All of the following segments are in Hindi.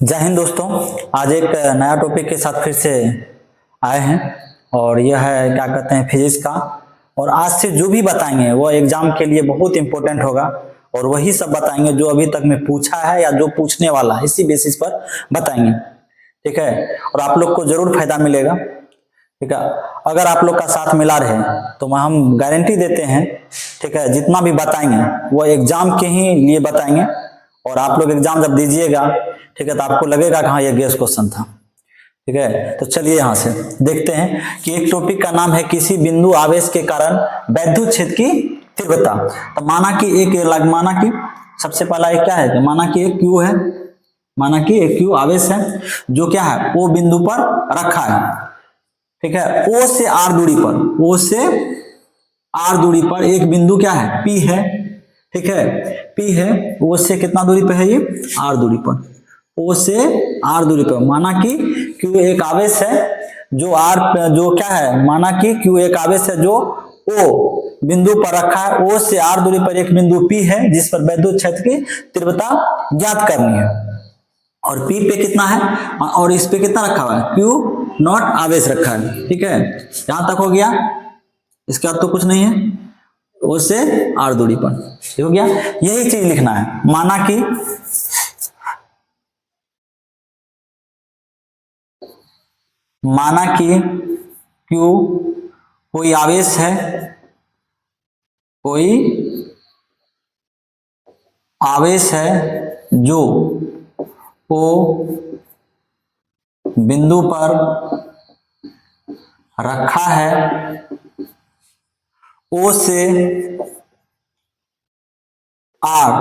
जय हिंद दोस्तों। आज एक नया टॉपिक के साथ फिर से आए हैं और यह है क्या कहते हैं फिजिक्स का। और आज से जो भी बताएंगे वो एग्जाम के लिए बहुत इंपॉर्टेंट होगा और वही सब बताएंगे जो अभी तक में पूछा है या जो पूछने वाला है, इसी बेसिस पर बताएंगे। ठीक है, और आप लोग को जरूर फायदा मिलेगा। ठीक है, अगर आप लोग का साथ मिला रहे तो हम गारंटी देते हैं, ठीक है, जितना भी बताएंगे वो एग्जाम के ही लिए बताएंगे और आप लोग एग्जाम जब दीजिएगा, ठीक है, तो आपको लगेगा कि हाँ ये गेस क्वेश्चन था। ठीक है, तो चलिए यहां से देखते हैं कि एक टॉपिक का नाम है किसी बिंदु आवेश के कारण वैद्युत क्षेत्र की तीव्रता। तो माना कि सबसे पहला एक क्या है कि माना कि एक क्यू है, माना कि एक क्यू आवेश है जो क्या है वो बिंदु पर रखा है। ठीक है, ओ से आर दूरी पर, ओ से आर दूरी पर एक बिंदु क्या है पी है। ठीक है, पी है, ओ से कितना दूरी पे है ये आर दूरी पर, ओ से आर दूरी पर। माना कि क्यू एक आवेश है जो आर जो क्या है, माना कि क्यू एक आवेश है जो ओ बिंदु पर रखा है, ओ से आर दूरी पर एक बिंदु पी है जिस पर वैद्युत क्षेत्र की तीव्रता ज्ञात करनी है। और पी पे कितना है और इस पे कितना रखा हुआ है, क्यू नॉट आवेश रखा है। ठीक है, यहां तक हो गया, इसके बाद तो कुछ नहीं है, ओ से आर दूरी पर। ठीक हो गया, यही चीज लिखना है। माना कि क्यू कोई आवेश है, कोई आवेश है जो ओ बिंदु पर रखा है, ओ से आर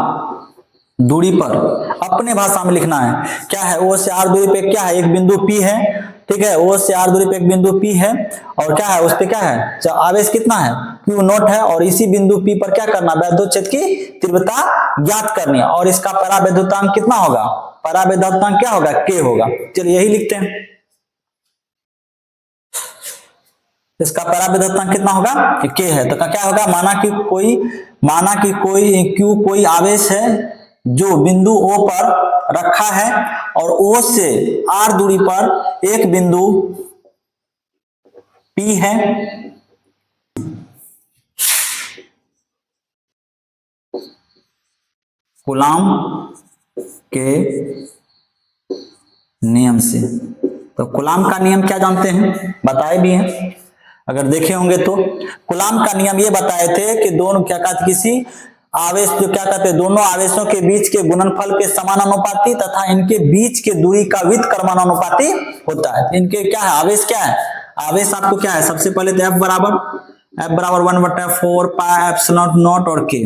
दूरी पर। अपने भाषा में लिखना है, क्या है, ओ से आर दूरी पे क्या है एक बिंदु पी है। ठीक है, ओ से आर दूरी पे एक बिंदु पी है और क्या है उस पे क्या है आवेश कितना है क्यू नॉट है और इसी बिंदु पी पर क्या करना, वैद्युत क्षेत्र की तीव्रता ज्ञात करनी है। और इसका परावैद्युतांक कितना होगा, परावैद्युतांक क्या होगा, के होगा। चलिए यही लिखते हैं, इसका परावैद्युतांक कितना होगा, के है। तो क्या होगा, माना कि कोई क्यू कोई आवेश है जो बिंदु ओ पर रखा है और ओ से आर दूरी पर एक बिंदु पी है। कूलाम के नियम से, तो कूलाम का नियम क्या जानते हैं, बताए भी हैं, अगर देखे होंगे तो। कूलाम का नियम ये बताए थे कि दोनों क्या कहते, किसी आवेश जो क्या कहते हैं दोनों आवेशों के बीच के गुणनफल के समानुपाती तथा इनके बीच के दूरी का व्युत्क्रमानुपाती होता है। इनके क्या है, आवेश क्या है, आवेश आपको क्या है, सबसे पहले तो F बराबर 1/4 पाई एप्सिलॉन नॉट और के।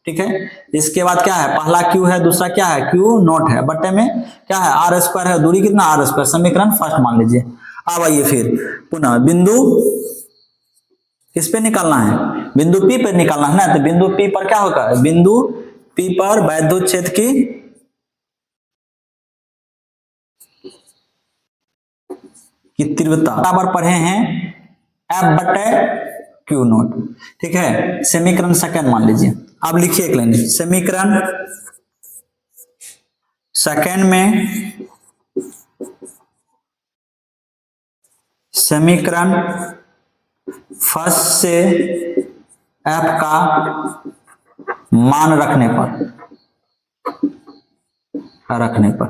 ठीक है, इसके बाद क्या है, पहला क्यू है, दूसरा क्या है क्यू नॉट है, बटे में क्या है आर स्क्वायर है, दूरी कितना आर स्क्वायर, समीकरण फर्स्ट मान लीजिए। अब आइए फिर पुनः बिंदु किस पे निकालना है, बिंदु पी पे निकालना है ना। तो बिंदु पी पर क्या होगा, बिंदु पी पर वैद्युत क्षेत्र की तीव्रता बराबर पढ़े हैं F बटे क्यू नॉट। ठीक है, समीकरण सेकंड मान लीजिए। अब लिखिए एक लाइन, समीकरण सेकंड में समीकरण फर्स्ट से F का मान रखने पर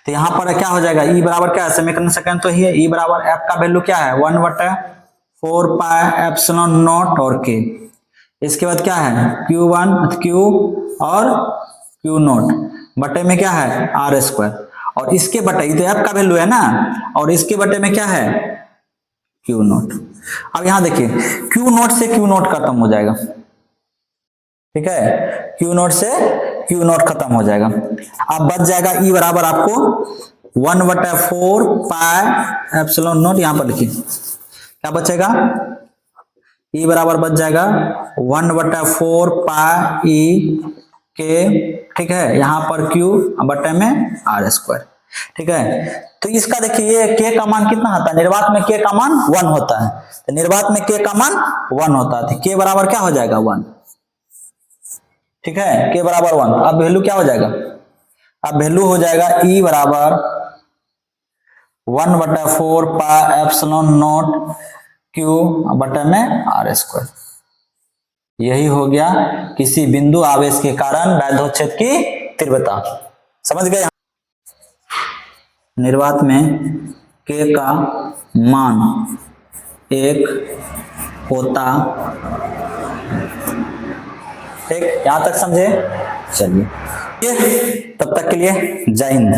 तो यहां पर क्या हो जाएगा, E बराबर क्या है, समीकरण सेकंड तो ही है, E बराबर F का वैल्यू क्या है 1/4 पाई एप्सिलॉन नॉट और के। इसके बाद क्या है Q1 Q और Q नॉट बटे में क्या है आर स्क्वायर और इसके बटे तो F का वैल्यू है ना और इसके बटे में क्या है Q नॉट। अब यहां देखिए Q नॉट से Q नॉट खत्म हो जाएगा। ठीक है, Q नॉट से Q नॉट खत्म हो जाएगा। अब बच जाएगा E बराबर आपको 1/4 पाई एप्सिलॉन नॉट, यहां पर लिखिए क्या बचेगा, E बराबर बच जाएगा 1/4 पाई E के। ठीक है, यहां पर Q बटे में आर स्क्वायर। ठीक है, तो इसका देखिए के का मान कितना होता है, निर्वात में के का मान 1 होता है, तो निर्वात में के का मान 1 होता है, तो के बराबर क्या हो जाएगा 1। ठीक है, के बराबर 1। अब वैल्यू क्या हो जाएगा, अब वैल्यू हो जाएगा E बराबर 1/4 पाई एप्सिलॉन नॉट Q बटा में R स्क्वायर। यही हो गया किसी बिंदु आवेश के कारण वैद्योच्छेद की तीव्रता। समझ गए? निर्वात में K का मान 1 होता, ठीक, यहां तक समझे? चलिए, तब तक के लिए जय हिंद।